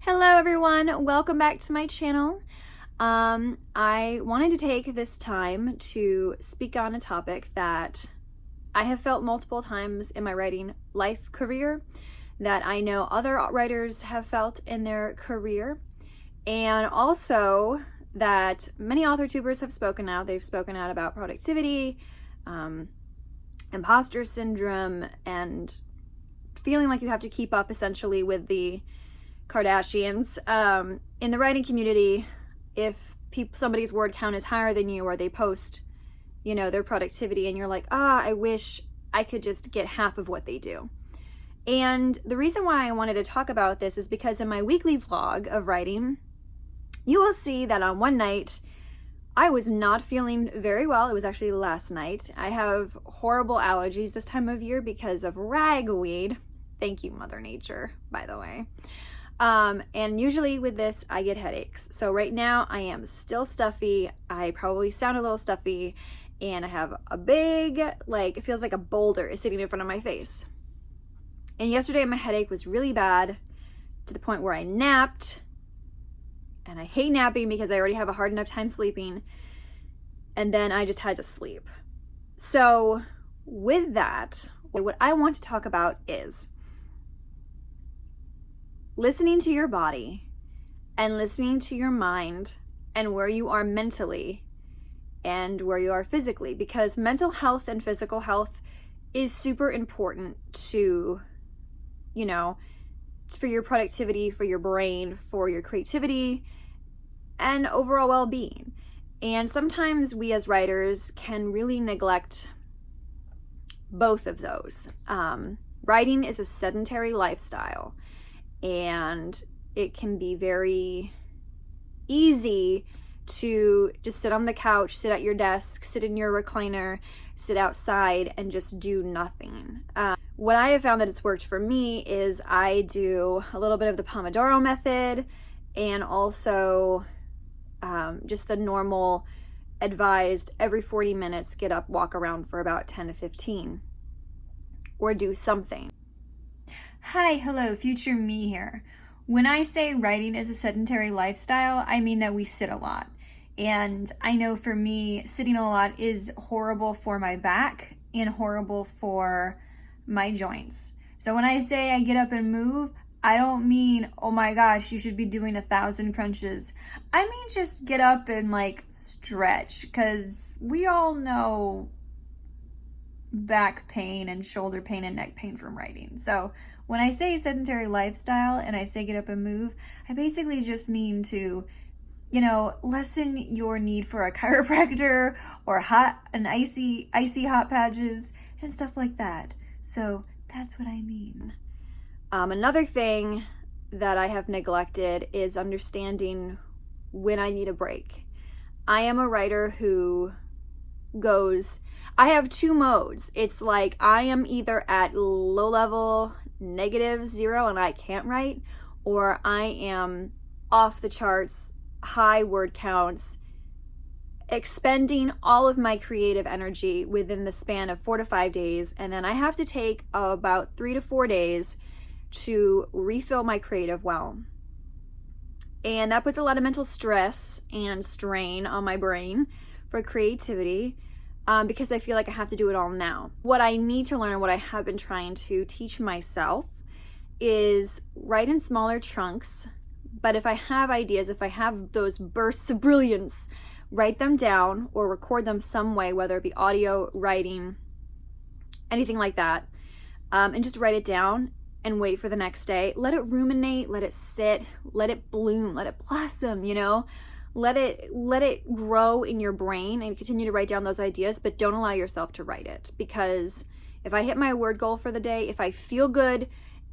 Hello everyone, welcome back to my channel. I wanted to take this time to speak on a topic that I have felt multiple times in my writing life career, that I know other writers have felt in their career, and also that many author tubers have spoken out. They've spoken out about productivity, imposter syndrome, and feeling like you have to keep up essentially with the Kardashians. In the writing community, if somebody's word count is higher than you, or they post, their productivity, and you're like, I wish I could just get half of what they do. And the reason why I wanted to talk about this is because in my weekly vlog of writing, you will see that on one night, I was not feeling very well. It was actually last night. I have horrible allergies this time of year because of ragweed. Thank you, Mother Nature, by the way. And usually with this, I get headaches. So right now I am still stuffy. I probably sound a little stuffy, and I have a big, it feels like a boulder is sitting in front of my face. And yesterday my headache was really bad to the point where I napped, and I hate napping because I already have a hard enough time sleeping. And then I just had to sleep. So with that, what I want to talk about is listening to your body and listening to your mind and where you are mentally and where you are physically, because mental health and physical health is super important to, for your productivity, for your brain, for your creativity, and overall well-being. And sometimes we as writers can really neglect both of those. Writing is a sedentary lifestyle, and it can be very easy to just sit on the couch, sit at your desk, sit in your recliner, sit outside, and just do nothing. What I have found that it's worked for me is I do a little bit of the Pomodoro method, and also just the normal advised every 40 minutes, get up, walk around for about 10 to 15, or do something. Hi, hello, future me here. When I say writing is a sedentary lifestyle, I mean that we sit a lot. And I know for me, sitting a lot is horrible for my back and horrible for my joints. So when I say I get up and move, I don't mean, oh my gosh, you should be doing 1,000 crunches. I mean just get up and stretch, because we all know back pain and shoulder pain and neck pain from writing. So when I say sedentary lifestyle and I say get up and move, I basically just mean to, lessen your need for a chiropractor or icy hot patches and stuff like that. So that's what I mean. Another thing that I have neglected is understanding when I need a break. I am a writer who I have two modes. It's like I am either at low level, -0, and I can't write, or I am off the charts, high word counts, expending all of my creative energy within the span of 4 to 5 days, and then I have to take about 3 to 4 days to refill my creative well. And that puts a lot of mental stress and strain on my brain for creativity, because I feel like I have to do it all now. What I need to learn, what I have been trying to teach myself, is write in smaller chunks. But if I have ideas, if I have those bursts of brilliance, write them down or record them some way, whether it be audio, writing, anything like that, and just write it down and wait for the next day. Let it ruminate, let it sit, let it bloom, let it blossom, Let it grow in your brain, and continue to write down those ideas, but don't allow yourself to write it. Because if I hit my word goal for the day, if I feel good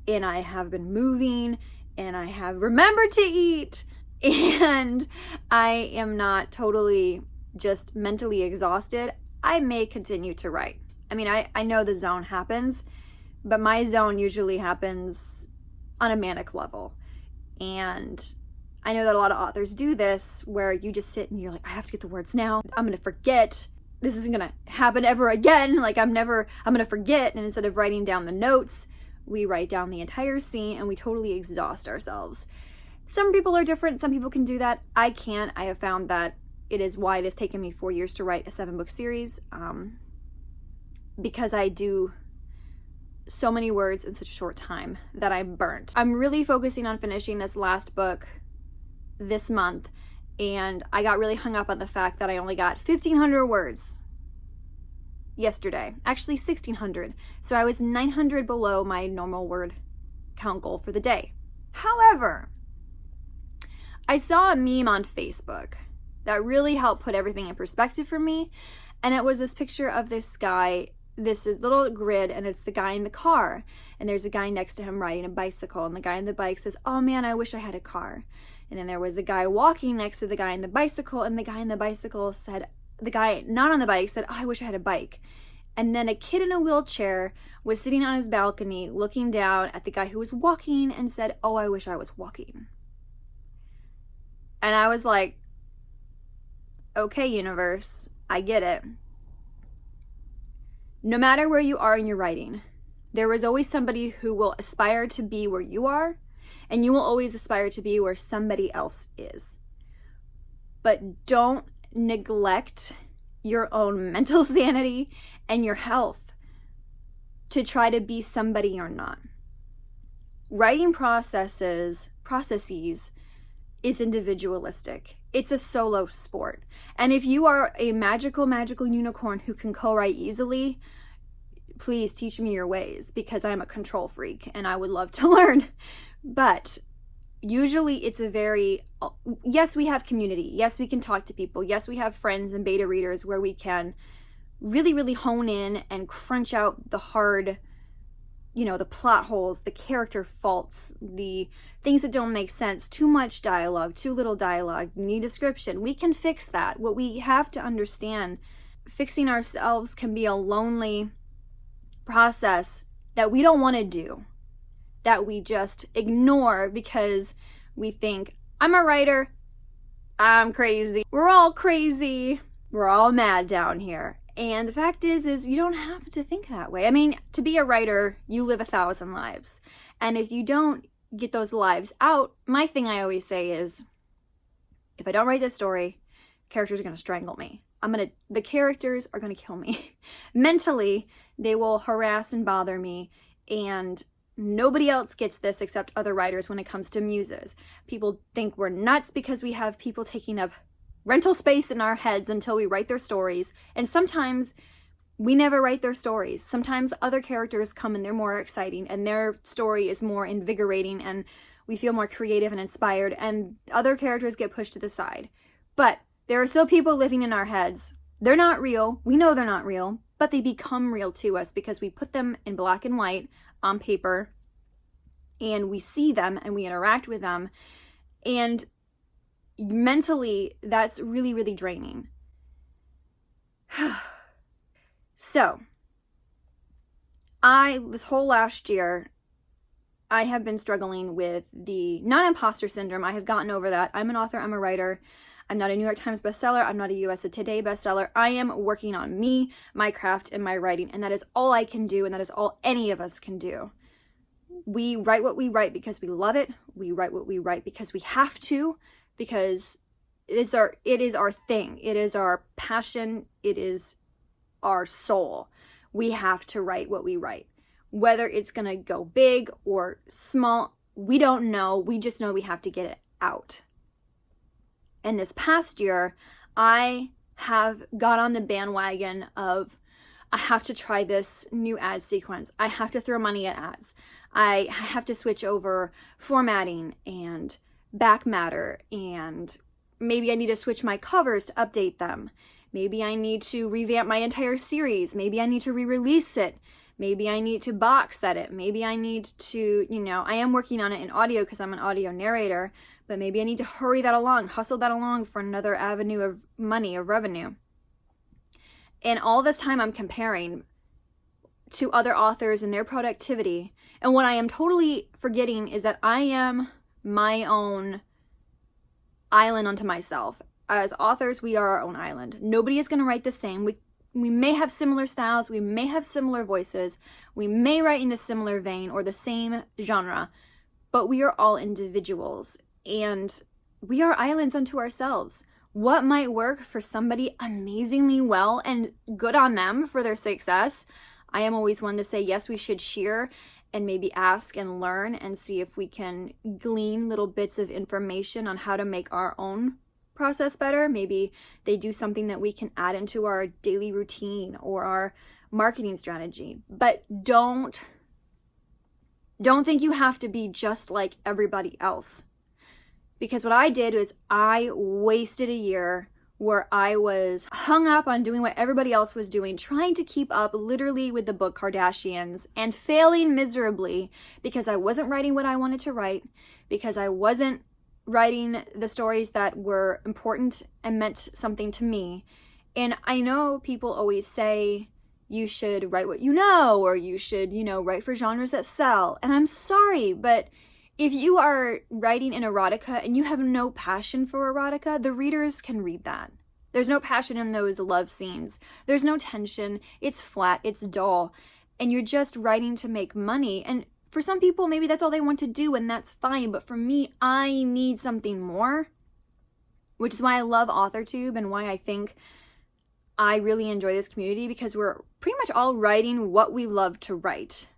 and I have been moving and I have remembered to eat and I am not totally just mentally exhausted, I may continue to write. I mean, I know the zone happens, but my zone usually happens on a manic level. And I know that a lot of authors do this, where you just sit and you're like, I have to get the words now. I'm going to forget. This isn't going to happen ever again. I'm going to forget. And instead of writing down the notes, we write down the entire scene and we totally exhaust ourselves. Some people are different. Some people can do that. I can't. I have found that it is why it has taken me 4 years to write a 7-book series, because I do so many words in such a short time that I'm burnt. I'm really focusing on finishing this last book this month, and I got really hung up on the fact that I only got 1,500 words yesterday. Actually 1,600. So I was 900 below my normal word count goal for the day. However, I saw a meme on Facebook that really helped put everything in perspective for me, and it was this picture of this guy. This is little grid, and it's the guy in the car, and there's a guy next to him riding a bicycle, and the guy on the bike says, "Oh man, I wish I had a car." And then there was a guy walking next to the guy on the bicycle, and the guy on the bicycle said, the guy not on the bike said, "Oh, I wish I had a bike." And then a kid in a wheelchair was sitting on his balcony looking down at the guy who was walking and said, "Oh, I wish I was walking." And I was like, okay, universe, I get it. No matter where you are in your writing, there is always somebody who will aspire to be where you are, and you will always aspire to be where somebody else is. But don't neglect your own mental sanity and your health to try to be somebody you're not. Writing processes is individualistic. It's a solo sport. And if you are a magical unicorn who can co-write easily, please teach me your ways, because I'm a control freak and I would love to learn. But usually it's a very, yes, we have community. Yes, we can talk to people. Yes, we have friends and beta readers where we can really, really hone in and crunch out the hard, the plot holes, the character faults, the things that don't make sense, too much dialogue, too little dialogue, need description. We can fix that. What we have to understand, fixing ourselves can be a lonely process that we don't want to do, that we just ignore because we think, I'm a writer, I'm crazy, we're all crazy, we're all mad down here. And the fact is you don't have to think that way. I mean, to be a writer, you live 1,000 lives. And if you don't get those lives out, my thing I always say is, if I don't write this story, characters are going to strangle me. The characters are going to kill me. Mentally, they will harass and bother me. And nobody else gets this except other writers when it comes to muses. People think we're nuts because we have people taking up rental space in our heads until we write their stories. And sometimes we never write their stories. Sometimes other characters come and they're more exciting and their story is more invigorating and we feel more creative and inspired, and other characters get pushed to the side. But there are still people living in our heads. They're not real. We know they're not real, but they become real to us because we put them in black and white on paper and we see them and we interact with them. And mentally, that's really, really draining. So, this whole last year, I have been struggling with the non-imposter syndrome. I have gotten over that. I'm an author, I'm a writer. I'm not a New York Times bestseller. I'm not a USA Today bestseller. I am working on me, my craft, and my writing, and that is all I can do, and that is all any of us can do. We write what we write because we love it. We write what we write because we have to, because it is our thing. It is our passion. It is our soul. We have to write what we write. Whether it's going to go big or small, we don't know. We just know we have to get it out. And this past year, I have got on the bandwagon of, I have to try this new ad sequence. I have to throw money at ads. I have to switch over formatting and back matter, and maybe I need to switch my covers to update them. Maybe I need to revamp my entire series. Maybe I need to re-release it. Maybe I need to box set it. Maybe I need to, I am working on it in audio because I'm an audio narrator, but maybe I need to hurry that along, hustle that along for another avenue of money, of revenue. And all this time I'm comparing to other authors and their productivity. And what I am totally forgetting is that I am my own island unto myself. As authors, we are our own island. Nobody is going to write the same. We may have similar styles. We may have similar voices. We may write in the similar vein or the same genre, but we are all individuals. and we are islands unto ourselves. What might work for somebody amazingly well, and good on them for their success. I am always one to say, yes, we should share and maybe ask and learn and see if we can glean little bits of information on how to make our own process better. Maybe they do something that we can add into our daily routine or our marketing strategy. But don't think you have to be just like everybody else. Because what I did was I wasted a year where I was hung up on doing what everybody else was doing, trying to keep up literally with the book Kardashians, and failing miserably because I wasn't writing what I wanted to write, because I wasn't writing the stories that were important and meant something to me. And I know people always say you should write what you know, or you should, write for genres that sell. And I'm sorry, but if you are writing in erotica and you have no passion for erotica, the readers can read that. There's no passion in those love scenes. There's no tension. It's flat. It's dull. And you're just writing to make money. And for some people, maybe that's all they want to do, and that's fine. But for me, I need something more, which is why I love AuthorTube and why I think I really enjoy this community, because we're pretty much all writing what we love to write.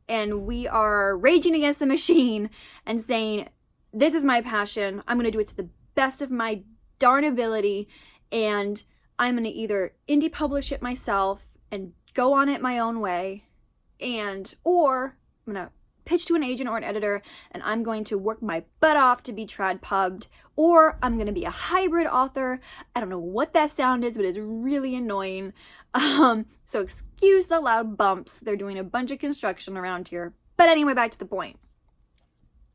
And we are raging against the machine and saying, this is my passion. I'm going to do it to the best of my darn ability. And I'm going to either indie publish it myself and go on it my own way, or I'm going to pitch to an agent or an editor, and I'm going to work my butt off to be trad pubbed, or I'm going to be a hybrid author. I don't know what that sound is, but it's really annoying. So excuse the loud bumps. They're doing a bunch of construction around here. But anyway, back to the point.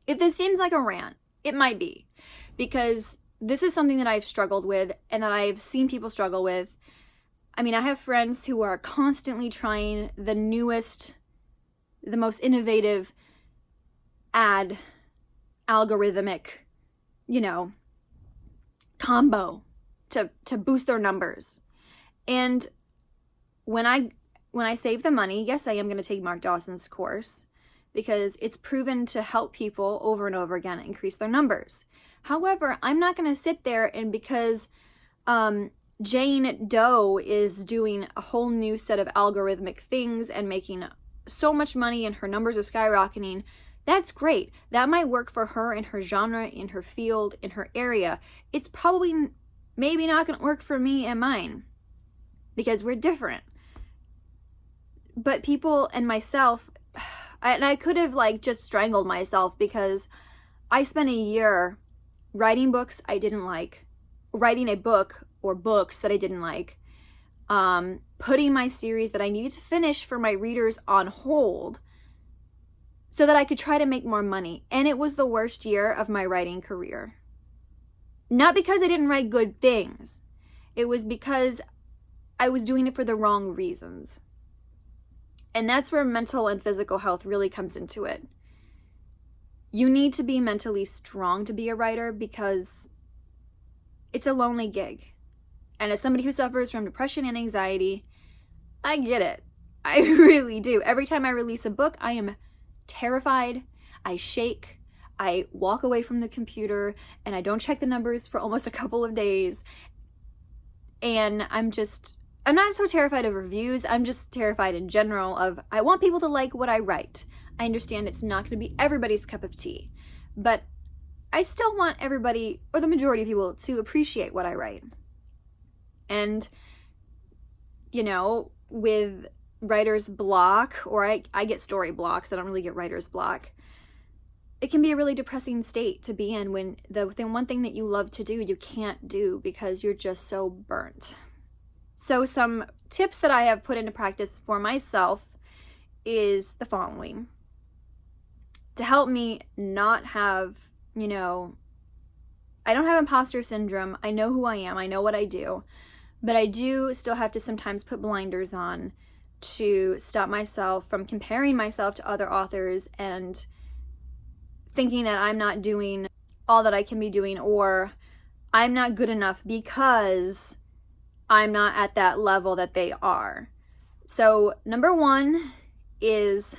If this seems like a rant, it might be, because this is something that I've struggled with and that I've seen people struggle with. I mean, I have friends who are constantly trying the newest, the most innovative ad algorithmic, combo to boost their numbers. And when I save the money, yes, I am going to take Mark Dawson's course, because it's proven to help people over and over again increase their numbers. However, I'm not going to sit there and because Jane Doe is doing a whole new set of algorithmic things and making so much money and her numbers are skyrocketing. That's great. That might work for her in her genre, in her field, in her area. It's probably maybe not going to work for me and mine, because we're different. But people and myself, and I could have just strangled myself, because I spent a year writing books I didn't like, writing a book or books that I didn't like, putting my series that I needed to finish for my readers on hold so that I could try to make more money. And it was the worst year of my writing career. Not because I didn't write good things. It was because I was doing it for the wrong reasons. And that's where mental and physical health really comes into it. You need to be mentally strong to be a writer, because it's a lonely gig. And as somebody who suffers from depression and anxiety, I get it. I really do. Every time I release a book, I am terrified. I shake. I walk away from the computer and I don't check the numbers for almost a couple of days. And I'm not so terrified of reviews. I'm just terrified in general of, I want people to like what I write. I understand it's not going to be everybody's cup of tea, but I still want everybody, or the majority of people, to appreciate what I write. And, with writer's block, or I get story blocks, I don't really get writer's block. It can be a really depressing state to be in when the one thing that you love to do, you can't do because you're just so burnt. So some tips that I have put into practice for myself is the following. To help me not have, I don't have imposter syndrome. I know who I am. I know what I do. But I do still have to sometimes put blinders on to stop myself from comparing myself to other authors and thinking that I'm not doing all that I can be doing, or I'm not good enough because I'm not at that level that they are. So number one is,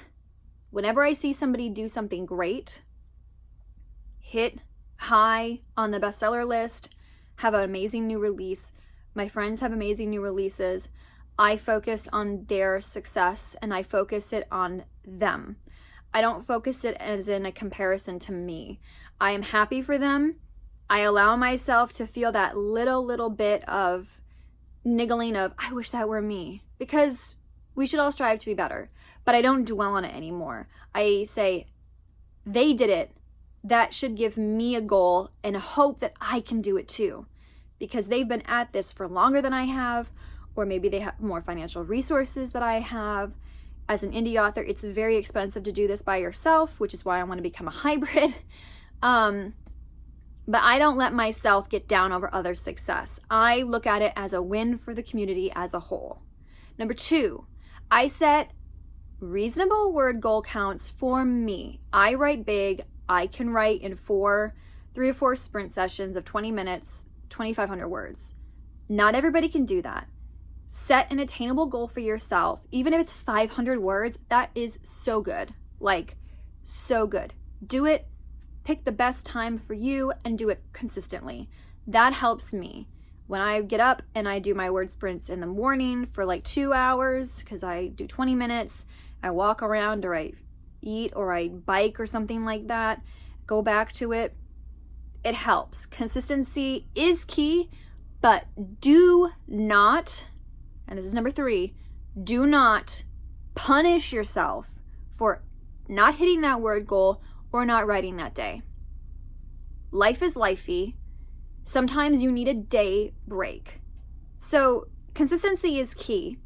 whenever I see somebody do something great, hit high on the bestseller list, have an amazing new release. My friends have amazing new releases. I focus on their success and I focus it on them. I don't focus it as in a comparison to me. I am happy for them. I allow myself to feel that little bit of niggling of, I wish that were me, because we should all strive to be better. But I don't dwell on it anymore. I say, they did it. That should give me a goal and a hope that I can do it too, because they've been at this for longer than I have, or maybe they have more financial resources that I have. As an indie author, it's very expensive to do this by yourself, which is why I want to become a hybrid. But I don't let myself get down over others' success. I look at it as a win for the community as a whole. Number 2, I set reasonable word goal counts for me. I write big. I can write in 3 or 4 sprint sessions of 20 minutes, 2,500 words. Not everybody can do that. Set an attainable goal for yourself. Even if it's 500 words, that is so good. Like, so good. Do it. Pick the best time for you and do it consistently. That helps me. When I get up and I do my word sprints in the morning for like 2 hours, because I do 20 minutes, I walk around or I eat or I bike or something like that, go back to it. It helps. Consistency is key, but do not, and this is number 3, do not punish yourself for not hitting that word goal or not writing that day. Life is lifey. Sometimes you need a day break. So consistency is key,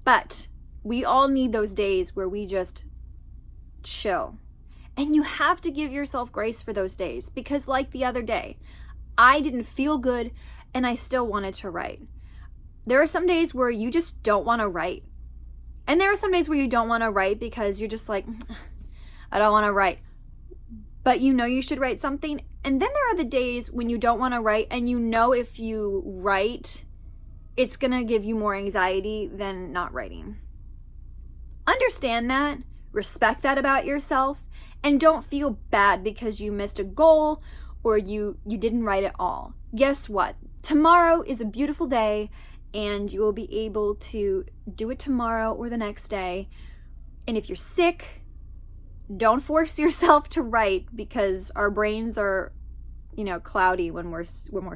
but we all need those days where we just chill. And you have to give yourself grace for those days, because like the other day, I didn't feel good and I still wanted to write. There are some days where you just don't want to write. And there are some days where you don't want to write because you're just like, I don't want to write. But you know you should write something. And then there are the days when you don't want to write and you know if you write, it's going to give you more anxiety than not writing. Understand that, respect that about yourself, and don't feel bad because you missed a goal or you didn't write at all. Guess what? Tomorrow is a beautiful day and you will be able to do it tomorrow or the next day. And if you're sick, don't force yourself to write, because our brains are, cloudy when we're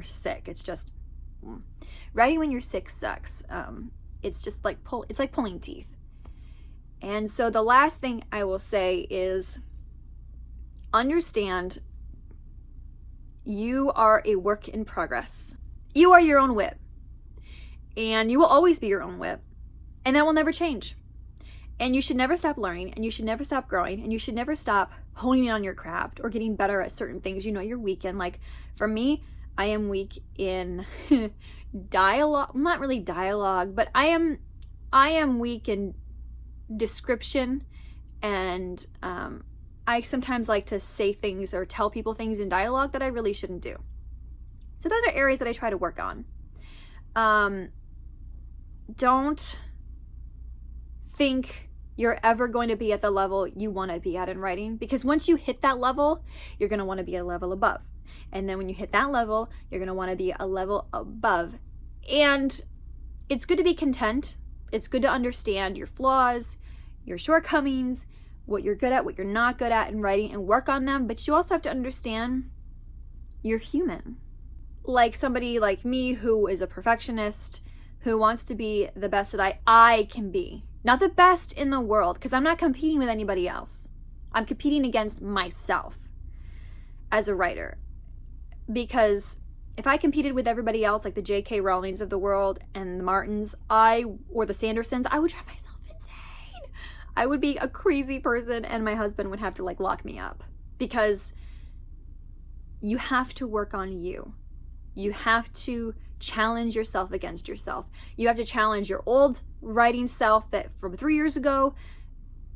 sick. It's just writing when you're sick sucks. It's just like pulling teeth. And so the last thing I will say is understand you are a work in progress. You are your own whip, and you will always be your own whip, and that will never change. And you should never stop learning, and you should never stop growing, and you should never stop honing in on your craft or getting better at certain things you're weak in. Like for me, I am weak in dialogue, not really dialogue, but I am weak in description, and I sometimes like to say things or tell people things in dialogue that I really shouldn't do. So those are areas that I try to work on. Don't think you're ever going to be at the level you want to be at in writing, because once you hit that level, you're going to want to be a level above. And then when you hit that level, you're going to want to be a level above. And it's good to be content. It's good to understand your flaws, your shortcomings, what you're good at, what you're not good at in writing, and work on them. But you also have to understand you're human. Like somebody like me who is a perfectionist, who wants to be the best that I can be. Not the best in the world, because I'm not competing with anybody else. I'm competing against myself as a writer. Because if I competed with everybody else, like the J.K. Rowlings of the world and the Martins, or the Sandersons, I would drive myself insane. I would be a crazy person, and my husband would have to lock me up. Because you have to work on you. You have to challenge yourself against yourself. You have to challenge your old writing self that from 3 years ago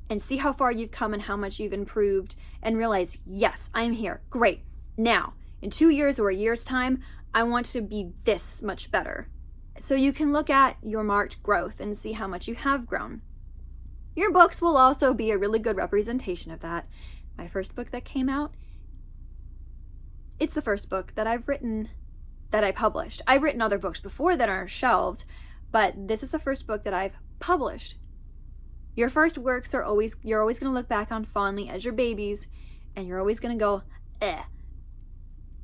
and see how far you've come and how much you've improved, and realize, yes, I'm here. Great. Now, in 2 years or a year's time, I want to be this much better. So you can look at your marked growth and see how much you have grown. Your books will also be a really good representation of that. My first book that came out, It's the first book that I've written that I published. I've written other books before that are shelved, but this is the first book that I've published. Your first works are always, you're always going to look back on fondly as your babies, and you're always going to go,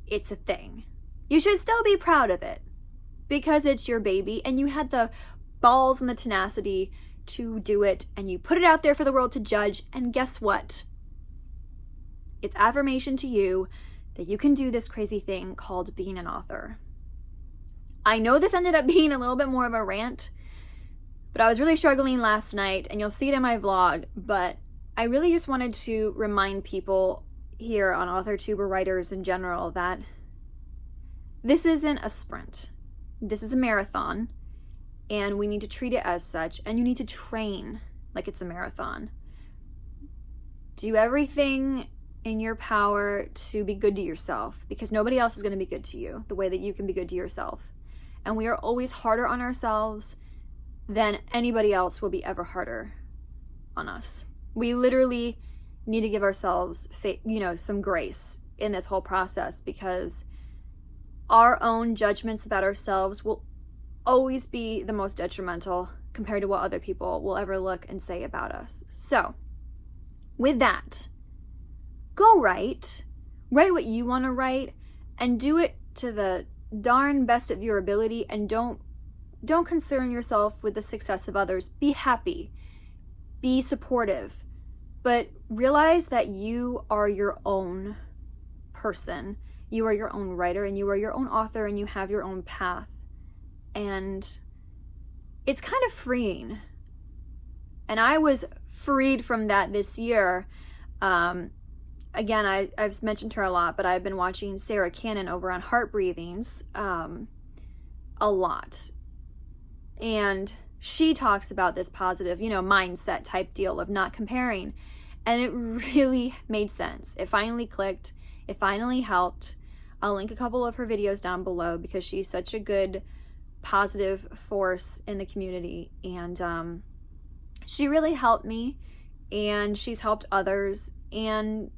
it's a thing. You should still be proud of it because it's your baby and you had the balls and the tenacity to do it, and you put it out there for the world to judge, and guess what? It's affirmation to you that you can do this crazy thing called being an author. I know this ended up being a little bit more of a rant, but I was really struggling last night, and you'll see it in my vlog, but I really just wanted to remind people here on AuthorTube or writers in general that this isn't a sprint. This is a marathon, and we need to treat it as such, and you need to train like it's a marathon. Do everything in your power to be good to yourself, because nobody else is going to be good to you the way that you can be good to yourself. And we are always harder on ourselves than anybody else will be ever harder on us. We literally need to give ourselves, some grace in this whole process, because our own judgments about ourselves will always be the most detrimental compared to what other people will ever look and say about us. So, with that, go write what you want to write, and do it to the darn best of your ability, and don't concern yourself with the success of others. Be happy, be supportive, but realize that you are your own person. You are your own writer, and you are your own author, and you have your own path. And it's kind of freeing. And I was freed from that this year. Again, I've mentioned her a lot, but I've been watching Sarah Cannon over on Heart Breathings a lot. And she talks about this positive, mindset type deal of not comparing. And it really made sense. It finally clicked. It finally helped. I'll link a couple of her videos down below because she's such a good positive force in the community. And she really helped me, and she's helped others. And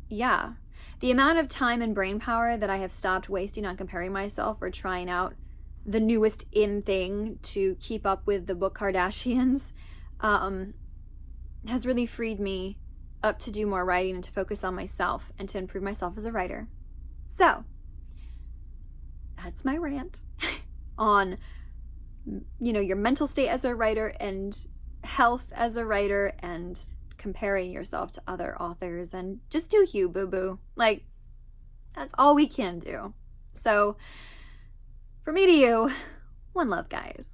yeah, the amount of time and brain power that I have stopped wasting on comparing myself or trying out the newest in thing to keep up with the book Kardashians has really freed me up to do more writing and to focus on myself and to improve myself as a writer. So that's my rant on your mental state as a writer and health as a writer and comparing yourself to other authors, and just do you, boo-boo. Like, that's all we can do. So from me to you, one love, guys.